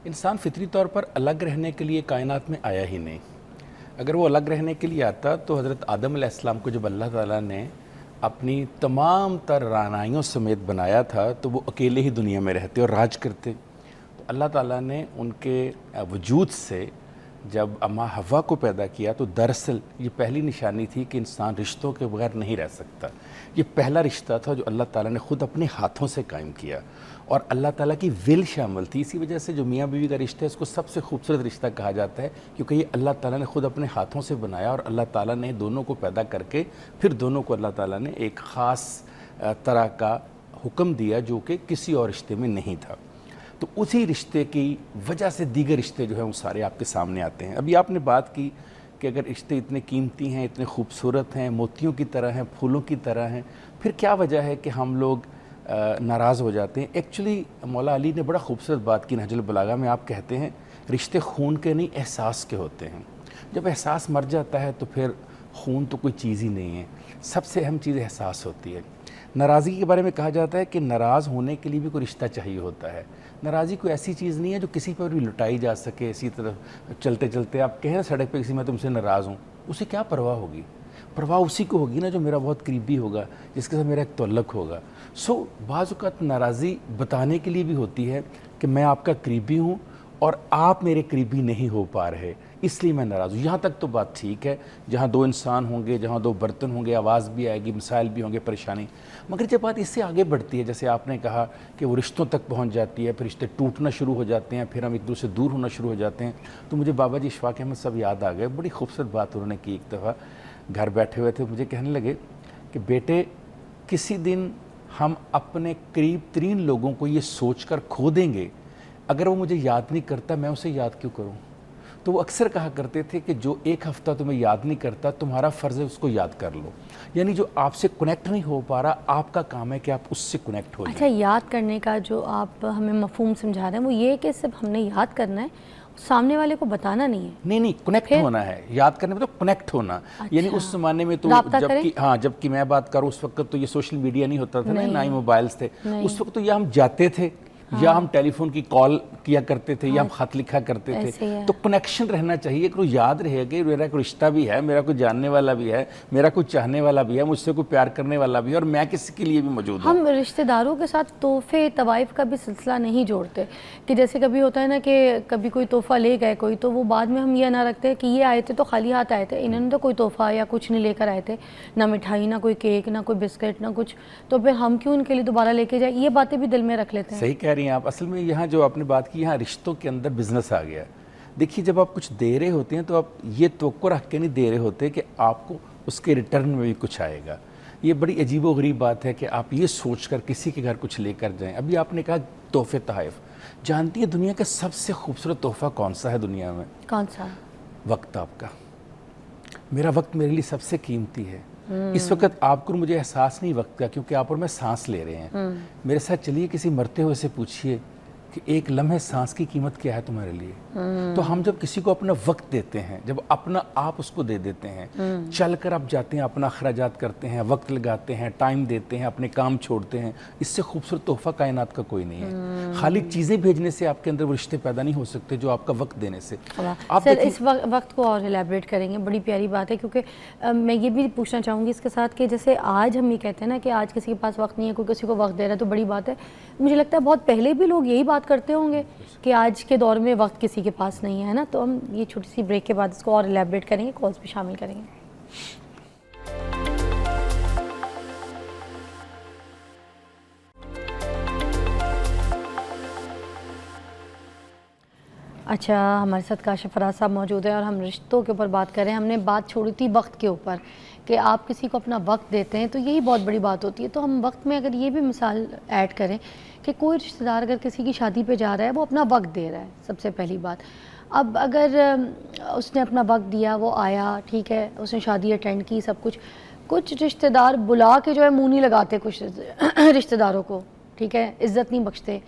انسان فطری طور پر الگ رہنے کے لیے کائنات میں آیا ہی نہیں. اگر وہ الگ رہنے کے لیے آتا تو حضرت آدم علیہ السلام کو جب اللہ تعالیٰ نے اپنی تمام تر رعنائیوں سمیت بنایا تھا تو وہ اکیلے ہی دنیا میں رہتے اور راج کرتے. تو اللہ تعالیٰ نے ان کے وجود سے جب اماں حوا کو پیدا کیا تو دراصل یہ پہلی نشانی تھی کہ انسان رشتوں کے بغیر نہیں رہ سکتا. یہ پہلا رشتہ تھا جو اللہ تعالیٰ نے خود اپنے ہاتھوں سے قائم کیا اور اللہ تعالیٰ کی ول شامل تھی. اسی وجہ سے جو میاں بیوی کا رشتہ ہے اس کو سب سے خوبصورت رشتہ کہا جاتا ہے کیونکہ یہ اللہ تعالیٰ نے خود اپنے ہاتھوں سے بنایا اور اللہ تعالیٰ نے دونوں کو پیدا کر کے پھر دونوں کو اللہ تعالیٰ نے ایک خاص طرح کا حکم دیا جو کہ کسی اور رشتے میں نہیں تھا. تو اسی رشتے کی وجہ سے دیگر رشتے جو ہیں وہ سارے آپ کے سامنے آتے ہیں. ابھی آپ نے بات کی کہ اگر رشتے اتنے قیمتی ہیں، اتنے خوبصورت ہیں، موتیوں کی طرح ہیں، پھولوں کی طرح ہیں، پھر کیا وجہ ہے کہ ہم لوگ ناراض ہو جاتے ہیں؟ ایکچولی مولا علی نے بڑا خوبصورت بات کی نہج البلاغہ میں. آپ کہتے ہیں رشتے خون کے نہیں احساس کے ہوتے ہیں. جب احساس مر جاتا ہے تو پھر خون تو کوئی چیز ہی نہیں ہے. سب سے اہم چیز احساس ہوتی ہے. ناراضگی کے بارے میں کہا جاتا ہے کہ ناراض ہونے کے لیے بھی کوئی رشتہ چاہیے ہوتا ہے. ناراضی کوئی ایسی چیز نہیں ہے جو کسی پر بھی لٹائی جا سکے. اسی طرح چلتے چلتے آپ کہیں نا سڑک پہ کسی میں تم سے ناراض ہوں، اسے کیا پرواہ ہوگی؟ پرواہ اسی کو ہوگی نا جو میرا بہت قریبی ہوگا، جس کے ساتھ میرا ایک تعلق ہوگا. بعض اوقات ناراضی بتانے کے لیے بھی ہوتی ہے کہ میں آپ کا قریبی ہوں اور آپ میرے قریبی نہیں ہو پا رہے، اس لیے میں ناراض ہوں. یہاں تک تو بات ٹھیک ہے، جہاں دو انسان ہوں گے، جہاں دو برتن ہوں گے، آواز بھی آئے گی، مسائل بھی ہوں گے، پریشانی. مگر جب بات اس سے آگے بڑھتی ہے، جیسے آپ نے کہا کہ وہ رشتوں تک پہنچ جاتی ہے، پھر رشتے ٹوٹنا شروع ہو جاتے ہیں، پھر ہم ایک دوسرے سے دور ہونا شروع ہو جاتے ہیں، تو مجھے بابا جی اشفاق احمد صاحب یاد آ گئے. بڑی خوبصورت بات انہوں نے کی. ایک دفعہ گھر بیٹھے ہوئے تھے، مجھے کہنے لگے کہ بیٹے کسی دن ہم اپنے قریب ترین لوگوں کو یہ سوچ کر کھو دیں گے اگر وہ مجھے یاد نہیں کرتا میں اسے یاد کیوں کروں. تو وہ اکثر کہا کرتے تھے کہ جو ایک ہفتہ تمہیں یاد نہیں کرتا تمہارا فرض ہے اس کو یاد کر لو. یعنی جو آپ سے کنیکٹ نہیں ہو پا رہا آپ کا کام ہے کہ آپ اس سے کنیکٹ ہو جائیں. اچھا، یاد کرنے کا جو آپ ہمیں مفہوم سمجھا رہے ہیں وہ یہ ہے کہ صرف ہم نے یاد کرنا ہے، سامنے والے کو بتانا نہیں ہے. نہیں کنیکٹ ہونا ہے. یاد کرنے میں تو کنیکٹ ہونا. یعنی اس زمانے میں تو جب کہ میں بات کروں اس وقت تو یہ سوشل میڈیا نہیں ہوتا تھا نہ ہی موبائلز تھے. اس وقت تو یا ہم جاتے تھے یا ہم ٹیلی فون کی کال کیا کرتے تھے یا ہم خط لکھا کرتے تھے. تو کنیکشن رہنا چاہیے کہ وہ یاد رہے گا میرا کوئی رشتہ بھی ہے، میرا کوئی جاننے والا بھی ہے، میرا کوئی چاہنے والا بھی ہے، مجھ سے کوئی پیار کرنے والا بھی ہے اور میں کسی کے لیے بھی موجود ہوں. ہم رشتہ داروں کے ساتھ تحفے طوائف کا بھی سلسلہ نہیں جوڑتے کہ جیسے کبھی ہوتا ہے نا کہ کبھی کوئی تحفہ لے گئے کوئی تو وہ بعد میں ہم یہ نہ رکھتے کہ یہ آئے تھے تو خالی ہاتھ آئے تھے، انہوں نے تو کوئی تحفہ یا کچھ نہیں لے کر آئے تھے، نہ مٹھائی، نہ کوئی کیک، نہ کوئی بسکٹ، نہ کچھ، تو پھر ہم کیوں ان کے لیے دوبارہ لے کے جائیں. یہ باتیں بھی دل میں رکھ لیتے ہیں. صحیح کہہ رہی ہیں آپ. اصل میں یہاں جو آپ نے بات کی یہاں رشتوں کے اندر بزنس آ گیا. دیکھیے جب آپ کچھ دے رہے ہوتے ہیں تو آپ یہ توقع رکھ کے نہیں دے رہے ہوتے کہ آپ کو اس کے ریٹرن میں بھی کچھ آئے گا. یہ بڑی عجیب و غریب بات ہے کہ آپ یہ سوچ کر کسی کے گھر کچھ لے کر جائیں. ابھی آپ نے کہا تحفے تحائف. جانتی ہے دنیا کا سب سے خوبصورت تحفہ کون سا ہے دنیا میں؟ کون سا؟ وقت آپ کا. میرا وقت میرے لیے سب سے قیمتی ہے. اس وقت آپ کو مجھے احساس نہیں وقت کا کیونکہ آپ اور میں سانس لے رہے ہیں. میرے ساتھ چلیے کسی مرتے ہوئے سے پوچھئے کہ ایک لمحے سانس کی قیمت کیا ہے تمہارے لیے. تو ہم جب کسی کو اپنا وقت دیتے ہیں، جب اپنا آپ اس کو دے دیتے ہیں، چل کر آپ جاتے ہیں، اپنا اخراجات کرتے ہیں، وقت لگاتے ہیں، ٹائم دیتے ہیں، اپنے کام چھوڑتے ہیں، اس سے خوبصورت تحفہ کائنات کا کوئی نہیں ہے. خالی چیزیں بھیجنے سے آپ کے اندر وہ رشتے پیدا نہیں ہو سکتے جو آپ کا وقت دینے سے. سر اس وقت کو اور ایلیبریٹ کریں گے، بڑی پیاری بات ہے کیونکہ میں یہ بھی پوچھنا چاہوں گی اس کے ساتھ کہ جیسے آج ہم یہ کہتے ہیں نا کہ آج کسی کے پاس وقت نہیں ہے، کوئی کسی کو وقت دے رہا ہے تو بڑی بات ہے. مجھے لگتا ہے بہت پہلے بھی لوگ یہی بات کرتے ہوں گے کہ آج کے دور میں وقت کسی کے پاس نہیں ہے نا. تو ہم یہ چھوٹی سی بریک کے بعد اس کو اور ایلیبریٹ کریں گے، کالز بھی شامل کریں گے. اچھا، ہمارے ساتھ کاشف فراز صاحب موجود ہیں اور ہم رشتوں کے اوپر بات کر رہے ہیں. ہم نے بات چھوڑی تھی وقت کے اوپر کہ آپ کسی کو اپنا وقت دیتے ہیں تو یہی بہت بڑی بات ہوتی ہے. تو ہم وقت میں اگر یہ بھی مثال ایڈ کریں کہ کوئی رشتہ دار اگر کسی کی شادی پہ جا رہا ہے وہ اپنا وقت دے رہا ہے، سب سے پہلی بات. اب اگر اس نے اپنا وقت دیا، وہ آیا، ٹھیک ہے، اس نے شادی اٹینڈ کی، سب کچھ رشتہ دار بلا کے جو ہے منہ نہیں لگاتے کچھ رشتہ داروں کو، ٹھیک ہے، عزت نہیں بخشتے.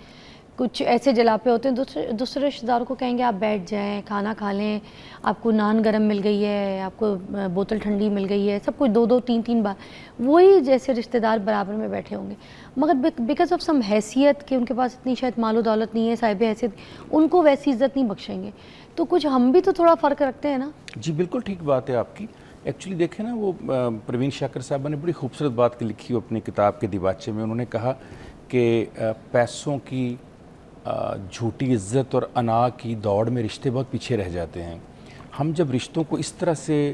کچھ ایسے جلاپے ہوتے ہیں دوسرے رشتہ داروں کو کہیں گے آپ بیٹھ جائیں کھانا کھا لیں, آپ کو نان گرم مل گئی ہے, آپ کو بوتل ٹھنڈی مل گئی ہے, سب کچھ 2-2 3-3 بار, وہی جیسے رشتہ دار برابر میں بیٹھے ہوں گے. مگر بیکاز آف سم حیثیت کہ ان کے پاس اتنی شاید مال و دولت نہیں ہے, صاحب حیثیت, ان کو ویسی عزت نہیں بخشیں گے. تو کچھ ہم بھی تو تھوڑا فرق رکھتے ہیں نا. جی بالکل ٹھیک بات ہے آپ کی. ایکچولی دیکھیں نا, وہ پروین شاکر صاحبہ نے بڑی خوبصورت بات لکھی اپنی کتاب کے دیباچے میں. انہوں نے کہا کہ پیسوں کی جھوٹی عزت اور انا کی دوڑ میں رشتے بہت پیچھے رہ جاتے ہیں. ہم جب رشتوں کو اس طرح سے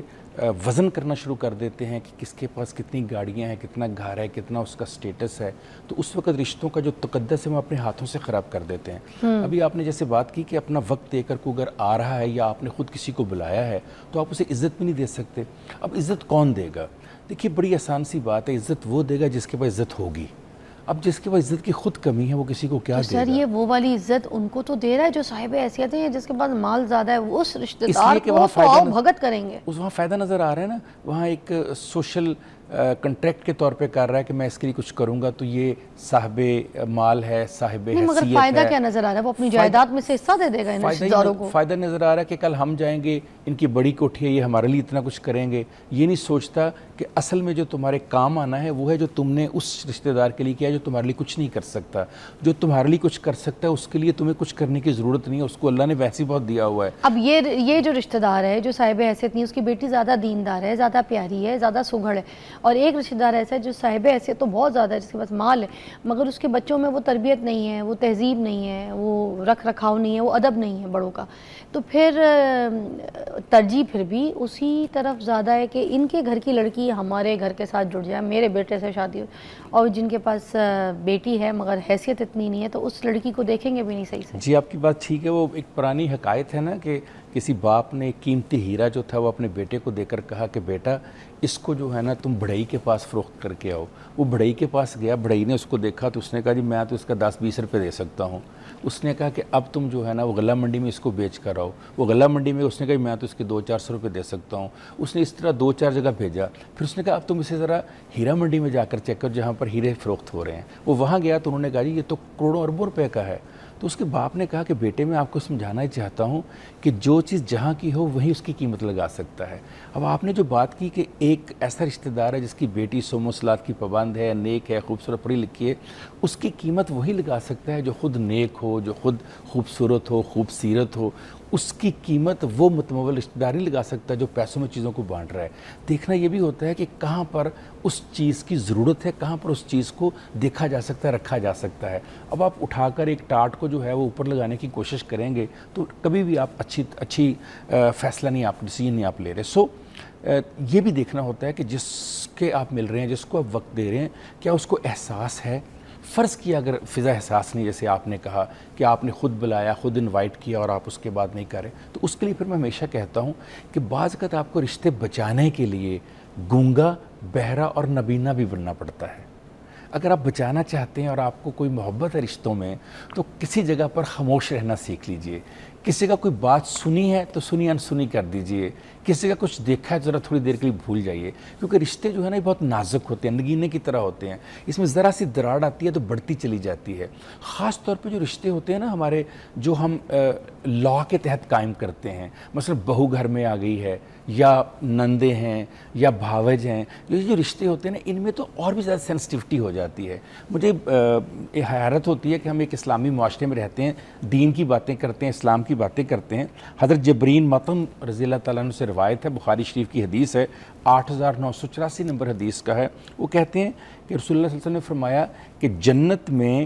وزن کرنا شروع کر دیتے ہیں کہ کس کے پاس کتنی گاڑیاں ہیں, کتنا گھر ہے, کتنا اس کا سٹیٹس ہے, تو اس وقت رشتوں کا جو تقدس ہے وہ اپنے ہاتھوں سے خراب کر دیتے ہیں. ابھی آپ نے جیسے بات کی کہ اپنا وقت دے کر کو اگر آ رہا ہے یا آپ نے خود کسی کو بلایا ہے تو آپ اسے عزت بھی نہیں دے سکتے. اب عزت کون دے گا؟ دیکھیے بڑی آسان سی بات ہے, عزت وہ دے گا جس کے پاس عزت ہوگی. اب جس کے پاس عزت کی خود کمی ہے وہ کسی کو کیا دے گا؟ سر یہ وہ والی عزت ان کو تو دے رہا ہے جو صاحب حیثیت ہے, جس کے پاس مال زیادہ ہے, وہ اس رشتہ دار کو تو آؤ بھگت کریں گے. وہاں فائدہ نظر آ رہا ہے نا, وہاں ایک سوشل کنٹریکٹ کے طور پہ کر رہا ہے کہ میں اس کے لیے کچھ کروں گا تو یہ صاحب مال ہے, صاحب حیثیت ہے. مگر فائدہ کیا نظر آ رہا ہے؟ وہ اپنی جائیداد میں سے حصہ دے دے گا ان رشتہ داروں کو. فائدہ نظر آ رہا ہے کہ کل ہم جائیں گے, ان کی بڑی کوٹھی ہے, یہ ہمارے لیے اتنا کچھ کریں گے. یہ نہیں سوچتا کہ اصل میں جو تمہارے کام آنا ہے وہ ہے جو تم نے اس رشتہ دار کے لیے کیا جو تمہارے لیے کچھ نہیں کر سکتا. جو تمہارے لیے کچھ کر سکتا ہے اس کے لیے تمہیں کچھ کرنے کی ضرورت نہیں ہے, اس کو اللہ نے ویسے ہی بہت دیا ہوا ہے. اب یہ جو رشتہ دار ہے جو صاحب حیثیت نہیں, اس کی بیٹی زیادہ دیندار ہے, زیادہ پیاری ہے, زیادہ سگھڑ ہے, اور ایک رشتہ دار ایسا ہے جو صاحب حیثیت تو بہت زیادہ ہے, جس کے پاس مال ہے مگر اس کے بچوں میں وہ تربیت نہیں ہے, وہ تہذیب نہیں ہے, وہ رکھ رکھاؤ نہیں ہے, وہ ادب نہیں ہے بڑوں کا. تو پھر ترجیح پھر بھی اسی طرف زیادہ ہے کہ ان کے گھر کی لڑکی ہمارے گھر کے ساتھ جڑ جائے, میرے بیٹے سے شادی ہو. اور جن کے پاس بیٹی ہے مگر حیثیت اتنی نہیں ہے تو اس لڑکی کو دیکھیں گے بھی نہیں صحیح سے. جی آپ کی بات ٹھیک ہے. وہ ایک پرانی حکایت ہے نا کہ کسی باپ نے ایک قیمتی ہیرا جو تھا وہ اپنے بیٹے کو دے کر کہا کہ بیٹا اس کو جو ہے نا تم بڑھئی کے پاس فروخت کر کے آؤ. وہ بڑھئی کے پاس گیا, بڑھئی نے اس کو دیکھا تو اس نے کہا جی میں تو اس کا 10-20 روپے دے سکتا ہوں. اس نے کہا کہ اب تم جو ہے نا وہ غلہ منڈی میں اس کو بیچ کر آؤ. وہ غلہ منڈی میں اس نے کہا میں تو اس کے 200-400 روپے دے سکتا ہوں. اس نے اس طرح 2-4 جگہ بھیجا. پھر اس نے کہا اب تم اسے ذرا ہیرا منڈی میں جا کر چیک کرو جہاں پر ہیرے فروخت ہو رہے ہیں. وہ وہاں گیا تو انہوں نے کہا جی یہ تو کروڑوں اربوں روپے کا ہے. تو اس کے باپ نے کہا کہ بیٹے میں آپ کو سمجھانا ہی چاہتا ہوں کہ جو چیز جہاں کی ہو وہیں اس کی قیمت لگا سکتا ہے. اب آپ نے جو بات کی کہ ایک ایسا رشتہ دار ہے جس کی بیٹی صوم و صلات کی پابند ہے, نیک ہے, خوبصورت پڑھی لکھی ہے, اس کی قیمت وہی لگا سکتا ہے جو خود نیک ہو, جو خود خوبصورت ہو, خوب سیرت ہو. اس کی قیمت وہ متمول رشتہ دار نہیں لگا سکتا جو پیسوں میں چیزوں کو بانٹ رہا ہے. دیکھنا یہ بھی ہوتا ہے کہ کہاں پر اس چیز کی ضرورت ہے, کہاں پر اس چیز کو دیکھا جا سکتا ہے, رکھا جا سکتا ہے. اب آپ اٹھا کر ایک ٹاٹ کو جو ہے وہ اوپر لگانے کی کوشش کریں گے تو کبھی بھی آپ اچھی فیصلہ نہیں, آپ ڈیسیجن نہیں آپ لے رہے. سو یہ بھی دیکھنا ہوتا ہے کہ جس کے آپ مل رہے ہیں, جس کو آپ وقت دے رہے ہیں, کیا اس کو احساس ہے. فرض کیا اگر فضا احساس نہیں, جیسے آپ نے کہا کہ آپ نے خود بلایا, خود انوائٹ کیا اور آپ اس کے بعد نہیں کریں, تو اس کے لیے پھر میں ہمیشہ کہتا ہوں کہ بعض اوقات آپ کو رشتے بچانے کے لیے گونگا, بہرا اور نبینا بھی بننا پڑتا ہے. اگر آپ بچانا چاہتے ہیں اور آپ کو کوئی محبت ہے رشتوں میں تو کسی جگہ پر خاموش رہنا سیکھ لیجئے. کسی کا کوئی بات سنی ہے تو سنی انسنی کر دیجئے. کسی کا کچھ دیکھا ہے ذرا تھوڑی دیر کے لیے بھول جائیے, کیونکہ رشتے جو ہے نا یہ بہت نازک ہوتے ہیں, نگینے کی طرح ہوتے ہیں. اس میں ذرا سی دراڑ آتی ہے تو بڑھتی چلی جاتی ہے. خاص طور پہ جو رشتے ہوتے ہیں نا ہمارے, جو ہم لا کے تحت قائم کرتے ہیں, مثلا بہو گھر میں آ گئی ہے یا نندے ہیں یا بھاوج ہیں, جو رشتے ہوتے ہیں نا ان میں تو اور بھی زیادہ سینسٹیوٹی ہو جاتی ہے. مجھے حیرت ہوتی ہے کہ ہم ایک اسلامی معاشرے میں رہتے ہیں, دین کی باتیں کرتے ہیں, اسلام کی باتیں کرتے ہیں. حضرت جبرین مطعم رضی اللہ تعالیٰ عنہ سے روایت ہے, بخاری شریف کی حدیث ہے, 8984 نمبر حدیث کا ہے. وہ کہتے ہیں کہ رسول اللہ صلی اللہ علیہ وسلم نے فرمایا کہ جنت میں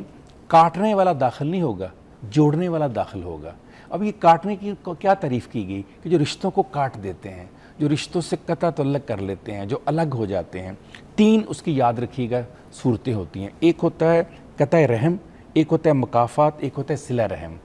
کاٹنے والا داخل نہیں ہوگا, جوڑنے والا داخل ہوگا. اب یہ کاٹنے کی کیا تعریف کی گئی کہ جو رشتوں کو کاٹ دیتے ہیں, جو رشتوں سے قطع تعلق کر لیتے ہیں, جو الگ ہو جاتے ہیں. 3 اس کی یاد رکھیے گا صورتیں ہوتی ہیں. ایک ہوتا ہے قطع رحم, ایک ہوتا ہے مکافات, ایک ہوتا ہے صلہ رحم.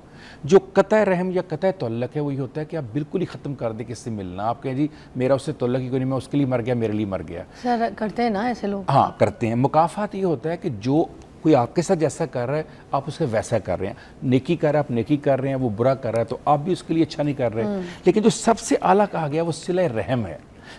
جو قطع رحم یا قطع تعلق ہے وہ یہ ہوتا ہے کہ آپ بالکل ہی ختم کر دیں کس سے ملنا. آپ کہیں جی میرا اس سے تعلق ہی کوئی نہیں, میں اس کے لیے مر گیا, میرے لیے مر گیا. سر کرتے ہیں نا ایسے لوگ. ہاں کرتے ہیں. مکافات یہ ہوتا ہے کہ جو کوئی آپ کے ساتھ جیسا کر رہا ہے آپ اس کے ویسا کر رہے ہیں. نیکی کر رہا ہے آپ نیکی کر رہے ہیں, وہ برا کر رہا ہے تو آپ بھی اس کے لیے اچھا نہیں کر رہے. لیکن جو سب سے اعلیٰ کہا گیا وہ صلہ رحم ہے.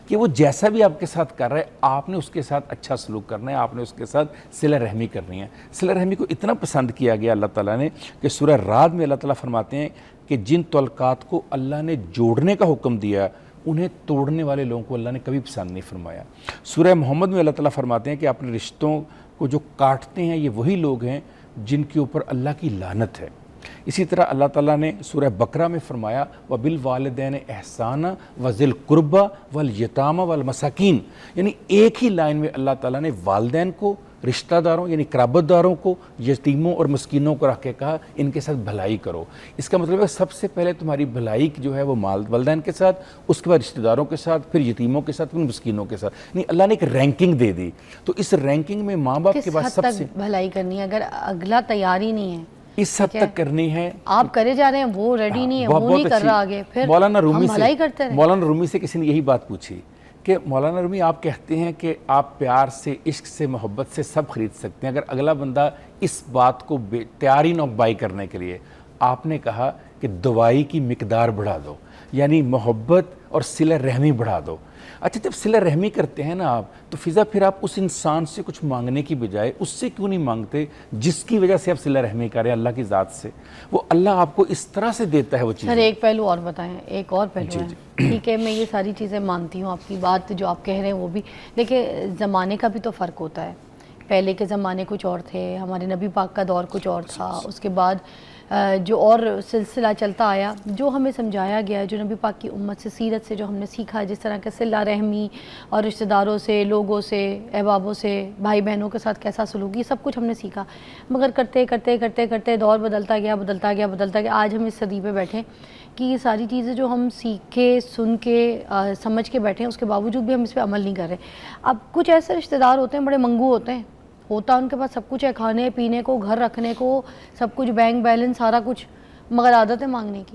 کہ وہ جیسا بھی آپ کے ساتھ کر رہا ہے آپ نے اس کے ساتھ اچھا سلوک کرنا ہے, آپ نے اس کے ساتھ صلہ رحمی کرنی ہے. صلہ رحمی کو اتنا پسند کیا گیا اللہ تعالیٰ نے کہ سورہ رعد میں اللہ تعالیٰ فرماتے ہیں کہ جن تعلقات کو اللہ نے جوڑنے کا حکم دیا انہیں توڑنے والے لوگوں کو اللہ نے کبھی پسند نہیں فرمایا. سورہ محمد میں اللہ تعالیٰ فرماتے ہیں کہ اپنے رشتوں کو جو کاٹتے ہیں یہ وہی لوگ ہیں جن کے اوپر اللہ کی لعنت ہے. اسی طرح اللہ تعالیٰ نے سورہ بقرہ میں فرمایا وَبِالْوَالِدَيْنِ إِحْسَانًا وَذِي الْقُرْبَى وَالْيَتَامَى وَالْمَسَاكِينَ, یعنی ایک ہی لائن میں اللہ تعالیٰ نے والدین کو, رشتہ داروں یعنی قرابت داروں کو, یتیموں اور مسکینوں کو رکھ کے کہا ان کے ساتھ بھلائی کرو. اس کا مطلب ہے سب سے پہلے تمہاری بھلائی جو ہے وہ والدین کے ساتھ, اس کے بعد رشتہ داروں کے ساتھ, پھر یتیموں کے ساتھ, پھر مسکینوں کے ساتھ. یعنی اللہ نے ایک رینکنگ دے دی. تو اس رینکنگ میں ماں باپ کے بعد سب سے بھلائی کرنی ہے اگر اگلا تیار ہی نہیں ہے, اس حد تک کرنی ہے. آپ کرے جا رہے ہیں, وہ ریڈی نہیں ہے, وہ نہیں کر رہا آگے, پھر ہم بھلائی کرتے رہے. مولانا رومی سے کسی نے یہی بات پوچھی کہ مولانا رومی آپ کہتے ہیں کہ آپ پیار سے, عشق سے, محبت سے سب خرید سکتے ہیں, اگر اگلا بندہ اس بات کو تیار ہی نہ بائی کرنے کے لیے, آپ نے کہا کہ دوائی کی مقدار بڑھا دو, یعنی محبت اور صلہ رحمی بڑھا دو. اچھا جب صلہ رحمی کرتے ہیں نا آپ تو فضا پھر آپ اس انسان سے کچھ مانگنے کی بجائے اس سے کیوں نہیں مانگتے جس کی وجہ سے آپ صلہ رحمی کریں اللہ کی ذات سے؟ وہ اللہ آپ کو اس طرح سے دیتا ہے وہ چیزیں. سر ایک پہلو اور بتائیں, ایک اور پہلو ہے. ٹھیک ہے میں یہ ساری چیزیں مانتی ہوں, آپ کی بات جو آپ کہہ رہے ہیں وہ بھی, لیکن زمانے کا بھی تو فرق ہوتا ہے. پہلے کے زمانے کچھ اور تھے, ہمارے نبی پاک کا دور کچھ اور تھا, اس کے بعد جو اور سلسلہ چلتا آیا, جو ہمیں سمجھایا گیا ہے, جو نبی پاک کی امت سے, سیرت سے جو ہم نے سیکھا, جس طرح کے صلہ رحمی اور رشتہ داروں سے, لوگوں سے, احبابوں سے, بھائی بہنوں کے ساتھ کیسا سلوک, یہ سب کچھ ہم نے سیکھا. مگر کرتے کرتے کرتے کرتے دور بدلتا گیا بدلتا گیا بدلتا گیا, آج ہم اس صدی پہ بیٹھیں کہ یہ ساری چیزیں جو ہم سیکھے, سن کے, سمجھ کے بیٹھے ہیں, اس کے باوجود بھی ہم اس پہ عمل نہیں کر رہے. اب کچھ ایسے رشتہ دار ہوتے ہیں بڑے منگو ہوتے ہیں, ہوتا ان کے پاس سب کچھ ہے, کھانے پینے کو, گھر رکھنے کو, سب کچھ, بینک بیلنس, سارا کچھ, مگر عادت ہے مانگنے کی.